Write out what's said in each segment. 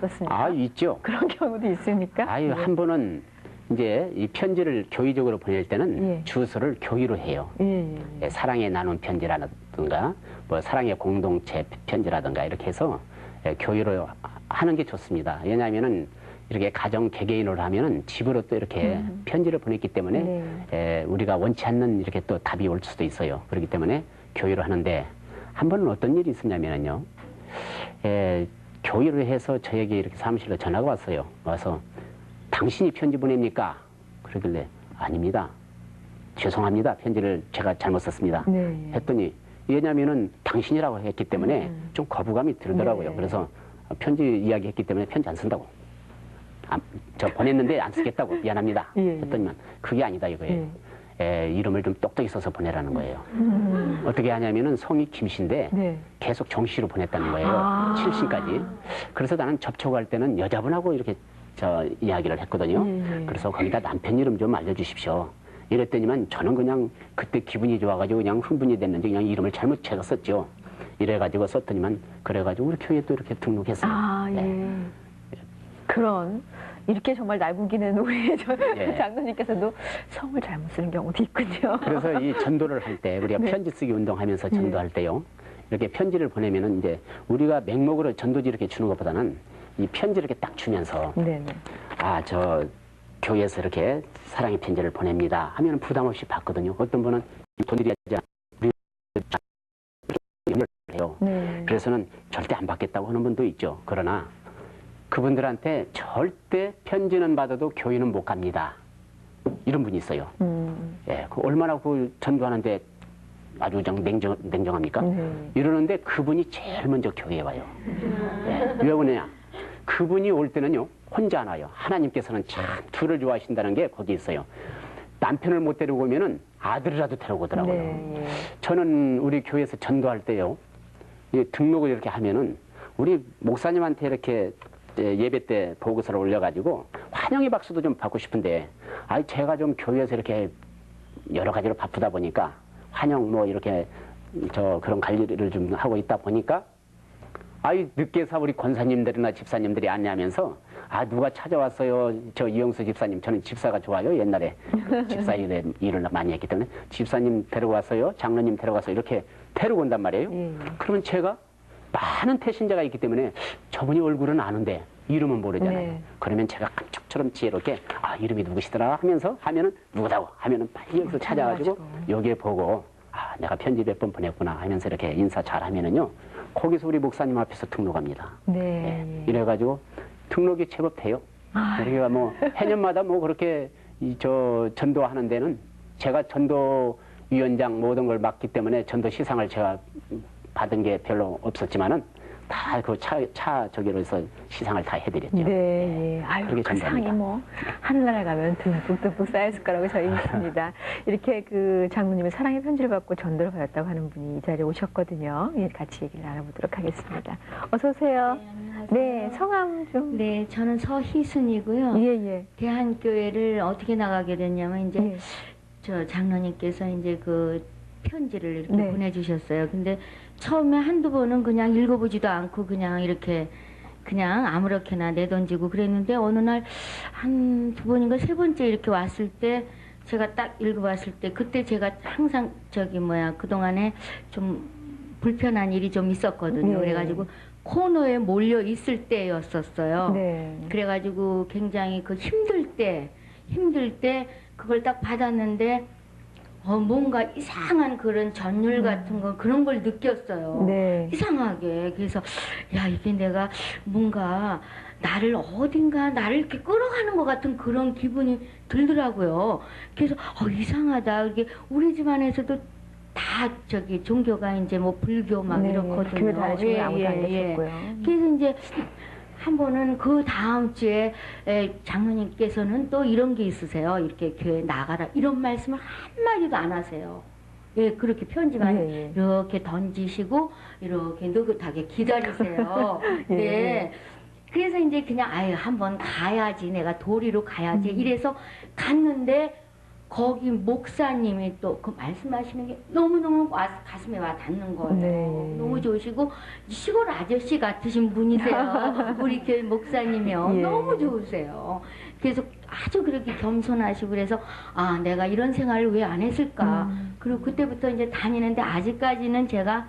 어떻습니까? 아, 있죠. 그런 경우도 있습니까? 아유, 한 번은 이제 이 편지를 교의적으로 보낼 때는 예. 주소를 교의로 해요. 예, 사랑의 나눔 편지라든가 뭐 사랑의 공동체 편지라든가 이렇게 해서 교의로 하는 게 좋습니다. 왜냐하면은 이렇게 가정 개개인으로 하면은 집으로 또 이렇게 편지를 보냈기 때문에 우리가 원치 않는 이렇게 또 답이 올 수도 있어요. 그렇기 때문에 교의로 하는데 한 번은 어떤 일이 있었냐면은요. 교의를 해서 저에게 이렇게 사무실로 전화가 왔어요. 와서 당신이 편지 보냅니까? 그러길래 아닙니다. 죄송합니다. 편지를 제가 잘못 썼습니다. 네. 했더니 왜냐면은 당신이라고 했기 때문에 좀 거부감이 들더라고요. 네. 그래서 그래서 편지 이야기했기 때문에 편지 안 쓴다고. 저 보냈는데 안 쓰겠다고 미안합니다. 했더니만 그게 아니다 이거예요. 이름을 좀 똑똑히 써서 보내라는 거예요. 어떻게 하냐면은 성이 김씨인데 계속 정씨로 보냈다는 거예요. 7신까지. 그래서 나는 접촉할 때는 여자분하고 이렇게 저 이야기를 했거든요. 그래서 거기다 남편 이름 좀 알려주십시오. 이랬더니만 저는 그냥 그때 기분이 좋아가지고 그냥 흥분이 됐는지 그냥 이름을 잘못 제가 썼죠. 이래가지고 썼더니만 그래가지고 우리 교회에 또 이렇게 등록했어요. 그런 이렇게 정말 날구기는 우리 장로님께서도 성을 잘못 쓰는 경우도 있군요. 그래서 이 전도를 할 때 우리가 편지 쓰기 운동하면서 전도할 때요. 이렇게 편지를 보내면은 이제 우리가 맹목으로 전도지 이렇게 주는 것보다는 이 편지를 이렇게 딱 주면서 아, 저 교회에서 이렇게 사랑의 편지를 보냅니다 하면 부담 없이 받거든요. 어떤 분은 돈들이 하지 않아요. 그래서는 절대 안 받겠다고 하는 분도 있죠. 그러나 그분들한테 절대 편지는 받아도 교회는 못 갑니다. 이런 분이 있어요. 그 얼마나 그 전도하는데 아주 냉정합니까? 이러는데 그분이 제일 먼저 교회에 와요. 왜 오느냐? 그분이 올 때는요, 혼자 안 와요. 하나님께서는 참 둘을 좋아하신다는 게 거기 있어요. 남편을 못 데리고 오면은 아들이라도 데리고 오더라고요. 저는 우리 교회에서 전도할 때요, 등록을 이렇게 하면은 우리 목사님한테 이렇게 예배 때 보고서를 올려가지고 환영의 박수도 좀 받고 싶은데, 제가 좀 교회에서 이렇게 여러 가지로 바쁘다 보니까 환영 뭐 이렇게 그런 관리를 좀 하고 있다 보니까 늦게서 우리 권사님들이나 집사님들이 안내하면서 누가 찾아왔어요. 저 이영수 집사님. 저는 집사가 좋아요. 옛날에 집사 일을 많이 했기 때문에 집사님 데려왔어요. 장로님 데려가서 이렇게 데리고 온단 말이에요. 그러면 제가 많은 태신자가 있기 때문에 저분이 얼굴은 아는데 이름은 모르잖아요. 그러면 제가 깜짝처럼 지혜롭게 이름이 누구시더라 하면서 하면은 누구다고 하면은 빨리 여기서 찾아가지고 여기에 보고 내가 편지 몇 번 보냈구나 하면서 이렇게 인사 잘 하면은요, 거기서 우리 목사님 앞에서 등록합니다. 이래가지고 등록이 제법 돼요. 그러니까 뭐 해년마다 뭐 그렇게 전도하는 데는 제가 전도위원장 모든 걸 맡기 때문에 전도 시상을 제가 받은 게 별로 없었지만은 다 그 저기로 해서 시상을 다 해드렸죠. 아유, 그 상이 뭐 하늘나라 가면 듬뿍듬뿍 쌓였을 거라고 저희 믿습니다. 이렇게 그 장로님의 사랑의 편지를 받고 전도를 받았다고 하는 분이 이 자리에 오셨거든요. 같이 얘기를 나눠보도록 하겠습니다. 어서 오세요. 안녕하세요. 성함 좀. 저는 서희순이고요. 대한교회를 어떻게 나가게 됐냐면 이제 저 장로님께서 이제 그 편지를 이렇게 보내주셨어요. 근데 처음에 한두 번은 그냥 읽어보지도 않고 그냥 이렇게 그냥 아무렇게나 내던지고 그랬는데 어느 날 한 두 번인가 세 번째 이렇게 왔을 때 제가 딱 읽어봤을 때 그때 제가 항상 그동안에 좀 불편한 일이 좀 있었거든요. 그래가지고 코너에 몰려 있을 때였었어요. 그래가지고 굉장히 그 힘들 때 그걸 딱 받았는데 뭔가 이상한 그런 전율 같은 거 그런 걸 느꼈어요. 이상하게. 그래서 이게 내가 뭔가 나를 어딘가 나를 이렇게 끌어가는 것 같은 그런 기분이 들더라고요. 그래서 이상하다. 이게 우리 집안에서도 다 종교가 이제 뭐 불교 막 이렇거든요. 교회 다니시고 아무도 안 계셨고요. 그래서 이제 한 번은 그 다음 주에 장로님께서는 또 이런 게 있으세요. 이렇게 교회 나가라 이런 말씀을 한마디도 안 하세요. 그렇게 편지만 이렇게 던지시고 이렇게 느긋하게 기다리세요. 그래서 이제 그냥 한번 가야지, 내가 도리로 가야지 이래서 갔는데 거기 목사님이 또 그 말씀하시는 게 너무너무 가슴에 와 닿는 거예요. 네. 너무 좋으시고 시골 아저씨 같으신 분이세요. 우리 교회 목사님이요. 예. 너무 좋으세요. 그래서 아주 그렇게 겸손하시고 그래서 아 내가 이런 생활을 왜 안 했을까. 그리고 그때부터 이제 다니는데 아직까지는 제가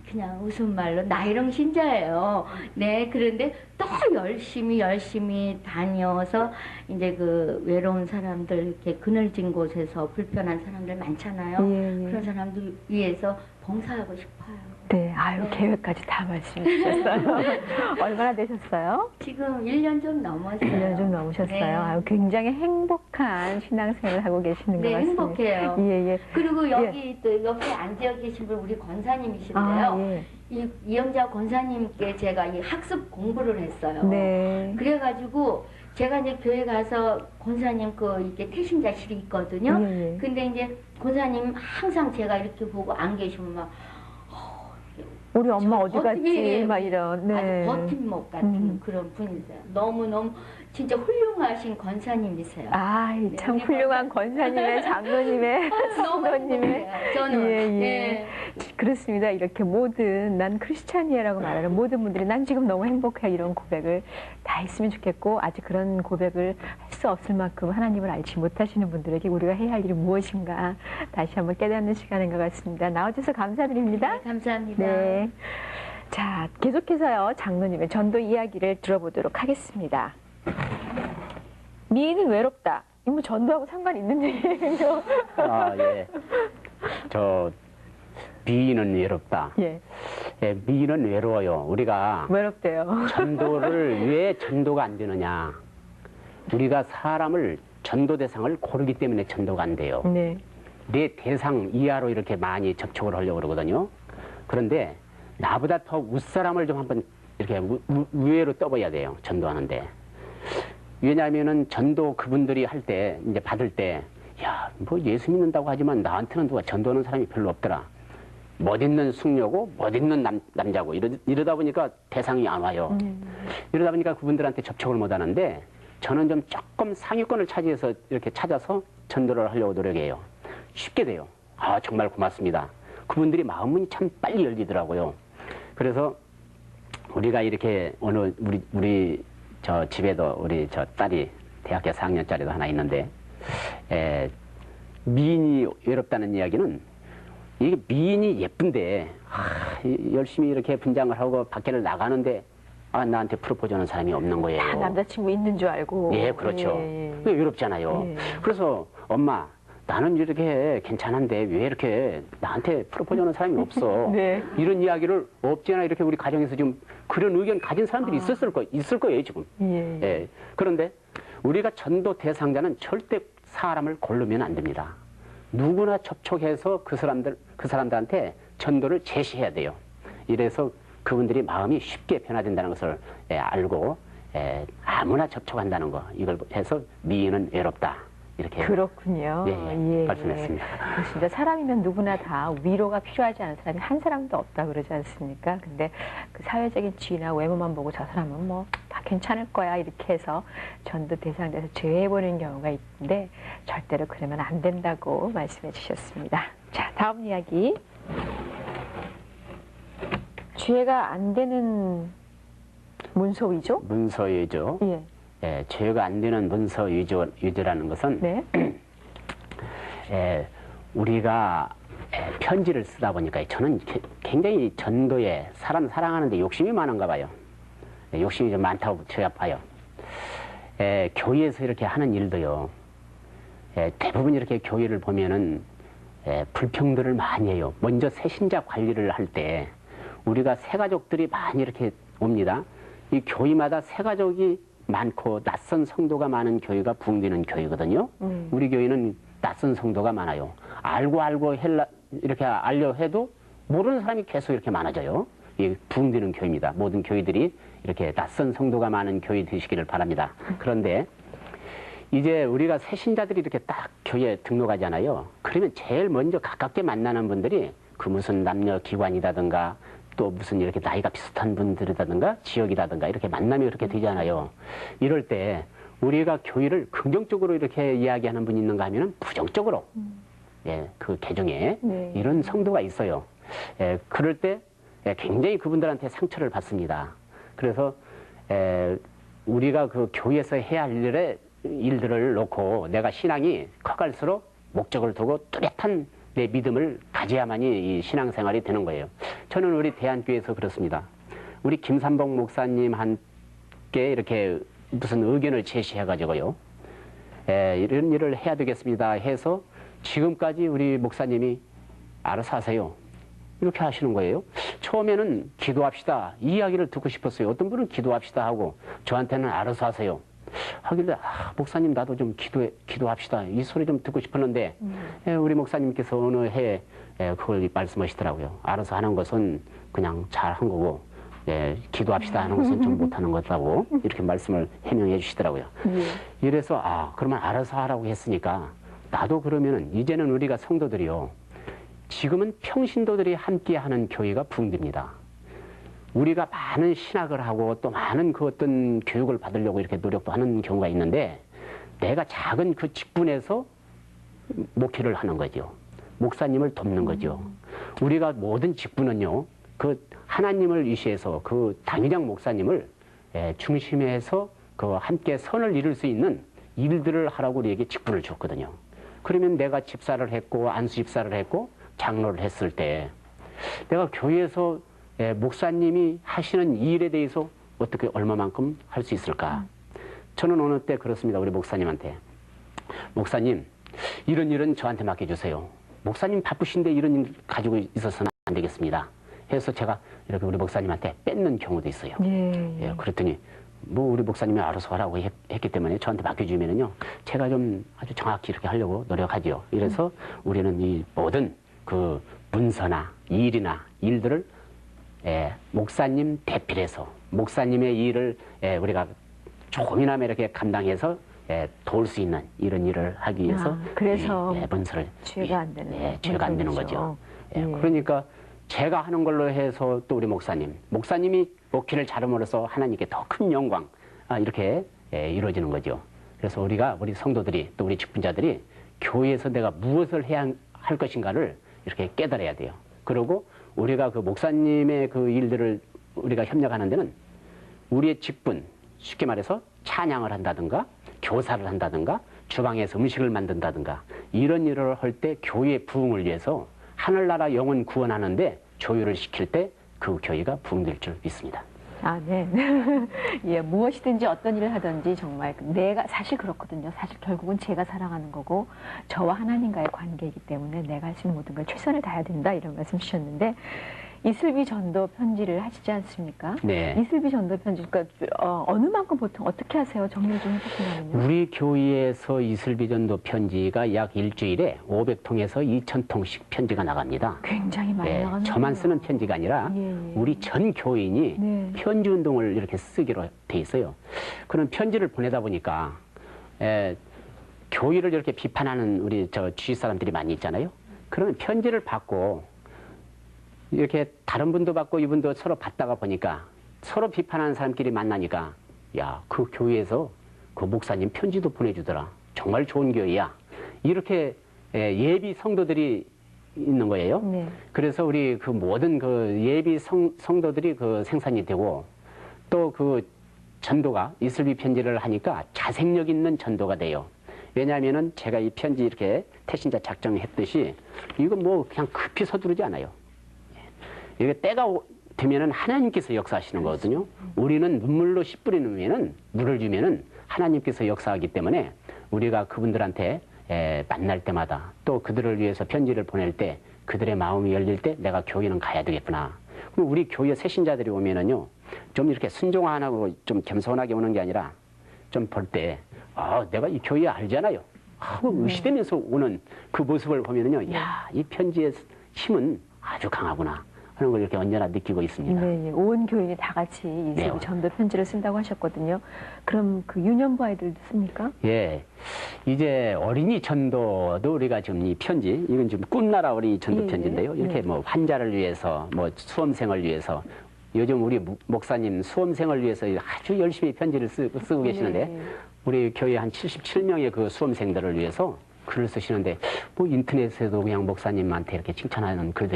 그냥 웃음말로 나이롱 신자예요. 네, 그런데 또 열심히 다녀서 이제 그 외로운 사람들 이렇게 그늘진 곳에서 불편한 사람들 많잖아요. 그런 사람들 위해서 봉사하고 싶어요. 네, 아유, 네. 계획까지 다 말씀해 주셨어요. 얼마나 되셨어요? 지금 1년 좀 넘었어요. 1년 좀 넘으셨어요. 네. 아유, 굉장히 행복한 신앙생활을 하고 계시는 것 네, 같습니다. 행복해요. 예. 그리고 여기 또 옆에 앉아 계신 분 우리 권사님이신데요. 예. 이영자 권사님께 제가 이 학습 공부를 했어요. 네. 그래가지고 제가 이제 교회 가서 권사님 그 이렇게 태신자실이 있거든요. 예. 근데 이제 권사님 항상 제가 이렇게 보고 안 계시면 막 우리 엄마 저 어디 갔지? 예, 막 이런. 네. 아주 버팀목 같은 그런 분이세요. 너무너무 진짜 훌륭하신 권사님이세요. 아, 참 우리 훌륭한 권사님의 장로님의 너무 성도님의 행복해요. 저는 예. 네. 그렇습니다. 이렇게 모든 난 크리스찬이라고 말하는 모든 분들이 난 지금 너무 행복해 이런 고백을 다 했으면 좋겠고 아직 그런 고백을 할 수 없을 만큼 하나님을 알지 못하시는 분들에게 우리가 해야 할 일이 무엇인가 다시 한번 깨닫는 시간인 것 같습니다. 나와주셔서 감사드립니다. 네, 감사합니다. 네. 자, 계속해서요 장로님의 전도 이야기를 들어보도록 하겠습니다. 미인은 외롭다. 이거 뭐 전도하고 상관 있는 얘기예요? 아, 예. 미인은 외롭다. 예. 예, 미인은 외로워요. 우리가 외롭대요. 전도를 왜 전도가 안 되느냐? 우리가 사람을 전도 대상을 고르기 때문에 전도가 안 돼요. 네. 내 대상 이하로 이렇게 많이 접촉을 하려고 그러거든요. 그런데 나보다 더 윗사람을 좀 한번 이렇게 우회로 떠봐야 돼요. 전도하는데. 왜냐하면은 전도 그분들이 할 때, 이제 받을 때, 야, 뭐 예수 믿는다고 하지만 나한테는 누가 전도하는 사람이 별로 없더라. 멋있는 숙녀고 멋있는 남자고 이러다 보니까 대상이 안 와요. 이러다 보니까 그분들한테 접촉을 못 하는데 저는 좀 조금 상위권을 차지해서 이렇게 찾아서 전도를 하려고 노력해요. 쉽게 돼요. 아, 정말 고맙습니다. 그분들이 마음이 참 빨리 열리더라고요. 그래서 우리가 이렇게 오늘 우리 저 집에도 우리 저 딸이 대학교 4학년짜리도 하나 있는데 미인이 외롭다는 이야기는 이게 미인이 예쁜데 열심히 이렇게 분장을 하고 밖에를 나가는데 나한테 프로포즈하는 사람이 없는 거예요. 다 남자친구 있는 줄 알고. 예, 그렇죠. 예. 그게 외롭잖아요. 예. 그래서 엄마 나는 이렇게 괜찮은데 왜 이렇게 나한테 프로포즈하는 사람이 없어. 네. 이런 이야기를 없지않아 이렇게 우리 가정에서 지금 그런 의견 가진 사람들이 있을 거예요 지금. 예. 예. 그런데 우리가 전도 대상자는 절대 사람을 고르면 안 됩니다. 누구나 접촉해서 그 사람들한테 전도를 제시해야 돼요. 이래서 그분들이 마음이 쉽게 변화된다는 것을 알고 아무나 접촉한다는 거 이걸 해서 미인은 외롭다 이렇게 그렇군요. 예, 말씀했습니다. 그렇습니다. 사람이면 누구나 다 위로가 필요하지 않은 사람이 한 사람도 없다 그러지 않습니까? 근데 그 사회적인 지위나 외모만 보고 저 사람은 뭐 다 괜찮을 거야 이렇게 해서 전도 대상자에서 제외해버리는 경우가 있는데 절대로 그러면 안 된다고 말씀해 주셨습니다. 자, 다음 이야기. 죄가 안 되는 문서 위조? 문서 위조. 예. 예, 죄가 안 되는 문서 위조라는 것은 네. 우리가 편지를 쓰다 보니까 저는 굉장히 전도에 사람 사랑하는데 욕심이 많은가 봐요. 욕심이 좀 많다고 저야 봐요. 교회에서 이렇게 하는 일도요. 대부분 이렇게 교회를 보면은 불평들을 많이 해요. 먼저 새신자 관리를 할 때 우리가 새가족들이 많이 이렇게 옵니다. 이 교회마다 새가족이 많고 낯선 성도가 많은 교회가 부흥되는 교회거든요. 우리 교회는 낯선 성도가 많아요. 알고 이렇게 알려 해도 모르는 사람이 계속 이렇게 많아져요. 이게 부흥되는 교회입니다. 모든 교회들이 이렇게 낯선 성도가 많은 교회 되시기를 바랍니다. 그런데 이제 우리가 새신자들이 이렇게 딱 교회에 등록하잖아요. 그러면 제일 먼저 가깝게 만나는 분들이 그 무슨 남녀 기관이라든가 또 무슨 이렇게 나이가 비슷한 분들이라든가 지역이라든가 이렇게 만남이 그렇게 되잖아요. 이럴 때 우리가 교회를 긍정적으로 이렇게 이야기하는 분이 있는가 하면은 부정적으로 예, 그 개정에 네. 이런 성도가 있어요. 예, 그럴 때 굉장히 그분들한테 상처를 받습니다. 그래서 우리가 그 교회에서 해야 할 일들을 놓고 내가 신앙이 커갈수록 목적을 두고 뚜렷한 내 믿음을 가져야만이 이 신앙생활이 되는 거예요. 저는 우리 대한교회에서 그렇습니다. 우리 김삼봉 목사님 함께 이렇게 무슨 의견을 제시해가지고요. 이런 일을 해야 되겠습니다 해서 지금까지 우리 목사님이 알아서 하세요. 이렇게 하시는 거예요. 처음에는 기도합시다. 이 이야기를 듣고 싶었어요. 어떤 분은 기도합시다 하고 저한테는 알아서 하세요. 하길래 목사님 나도 좀 기도합시다. 이 소리 좀 듣고 싶었는데 우리 목사님께서 어느 해에 그걸 말씀하시더라고요. 알아서 하는 것은 그냥 잘한 거고 기도합시다 하는 것은 좀 못하는 거라고 이렇게 말씀을 해명해 주시더라고요. 이래서 그러면 알아서 하라고 했으니까 나도 그러면은 이제는 우리가 성도들이요. 지금은 평신도들이 함께하는 교회가 붕괴입니다. 우리가 많은 신학을 하고 또 많은 그 어떤 교육을 받으려고 이렇게 노력도 하는 경우가 있는데 내가 작은 그 직분에서 목회를 하는 거죠. 목사님을 돕는 거죠. 우리가 모든 직분은요. 그 하나님을 위시해서 그 당회장 목사님을 중심해서 그 함께 선을 이룰 수 있는 일들을 하라고 우리에게 직분을 줬거든요. 그러면 내가 집사를 했고 안수 집사를 했고 장로를 했을 때 내가 교회에서 목사님이 하시는 이 일에 대해서 어떻게 얼마만큼 할 수 있을까? 저는 어느 때 그렇습니다. 우리 목사님한테. 목사님, 이런 일은 저한테 맡겨주세요. 목사님 바쁘신데 이런 일 가지고 있어서는 안 되겠습니다. 해서 제가 이렇게 우리 목사님한테 뺏는 경우도 있어요. 예, 그랬더니 뭐 우리 목사님이 알아서 하라고 했기 때문에 저한테 맡겨주면은요. 제가 좀 아주 정확히 이렇게 하려고 노력하죠. 이래서 우리는 이 모든 그 문서나 일이나 일들을 목사님 대필해서 목사님의 일을 우리가 조금이나마 이렇게 감당해서 도울 수 있는 이런 일을 하기 위해서 그래서 문서를 죄가 안 되는 죄가 안 되는 거죠. 그러니까 제가 하는 걸로 해서 또 우리 목사님이 목회를 잘함으로써 하나님께 더 큰 영광 이렇게 이루어지는 거죠. 그래서 우리 성도들이 또 우리 직분자들이 교회에서 내가 무엇을 해야 할 것인가를 이렇게 깨달아야 돼요. 그리고 우리가 그 목사님의 그 일들을 우리가 협력하는 데는 우리의 직분, 쉽게 말해서 찬양을 한다든가 교사를 한다든가 주방에서 음식을 만든다든가 이런 일을 할 때 교회의 부흥을 위해서 하늘나라 영혼 구원하는데 조율을 시킬 때 그 교회가 부흥될 줄 믿습니다. 네. 예, 무엇이든지 어떤 일을 하든지 정말 내가 사실 그렇거든요. 사실 결국은 제가 사랑하는 거고 저와 하나님과의 관계이기 때문에 내가 할 수 있는 모든 걸 최선을 다해야 된다 이런 말씀 주셨는데 이슬비 전도 편지를 하시지 않습니까? 네. 이슬비 전도 편지, 그러니까 어느 만큼 보통 어떻게 하세요? 정리를 좀 해주시면요. 우리 교회에서 이슬비 전도 편지가 약 일주일에 500통에서 2000통씩 편지가 나갑니다. 굉장히 많이 나가는 저만 쓰는 편지가 아니라 우리 전 교인이 편지 운동을 이렇게 쓰기로 돼 있어요. 그런 편지를 보내다 보니까 교회를 이렇게 비판하는 우리 주위 사람들이 많이 있잖아요. 그러면 편지를 받고 이렇게 다른 분도 받고 이분도 서로 받다가 보니까 서로 비판하는 사람끼리 만나니까 야, 그 교회에서 그 목사님 편지도 보내주더라. 정말 좋은 교회야. 이렇게 예비 성도들이 있는 거예요. 그래서 우리 그 모든 그 예비 성도들이 그 생산이 되고 또 그 전도가 이슬비 편지를 하니까 자생력 있는 전도가 돼요. 왜냐하면은 제가 이 편지 이렇게 태신자 작정했듯이 이거 뭐 그냥 급히 서두르지 않아요. 이게 때가 되면은 하나님께서 역사하시는 거거든요. 우리는 눈물로 씨 뿌리는 물을 주면은 하나님께서 역사하기 때문에 우리가 그분들한테 만날 때마다 또 그들을 위해서 편지를 보낼 때 그들의 마음이 열릴 때 내가 교회는 가야 되겠구나. 그럼 우리 교회 새신자들이 오면은요, 좀 이렇게 순종하고 좀 겸손하게 오는 게 아니라 좀 볼 때, 내가 이 교회 알잖아요. 의시되면서 오는 그 모습을 보면은요, 야, 이 편지의 힘은 아주 강하구나. 하는 걸 이렇게 언제나 느끼고 있습니다. 네, 온 교인이 다 같이 이슬비 전도 편지를 쓴다고 하셨거든요. 그럼 그 유년부 아이들도 씁니까? 예, 이제 어린이 전도도 우리가 지금 이 편지, 이건 지금 꿈나라 어린이 전도 편지인데요. 이렇게 뭐 환자를 위해서, 뭐 수험생을 위해서, 요즘 우리 목사님 수험생을 위해서 아주 열심히 편지를 쓰고 계시는데 우리 교회 한 77명의 그 수험생들을 위해서 글을 쓰시는데 뭐 인터넷에도 그냥 목사님한테 이렇게 칭찬하는 글들이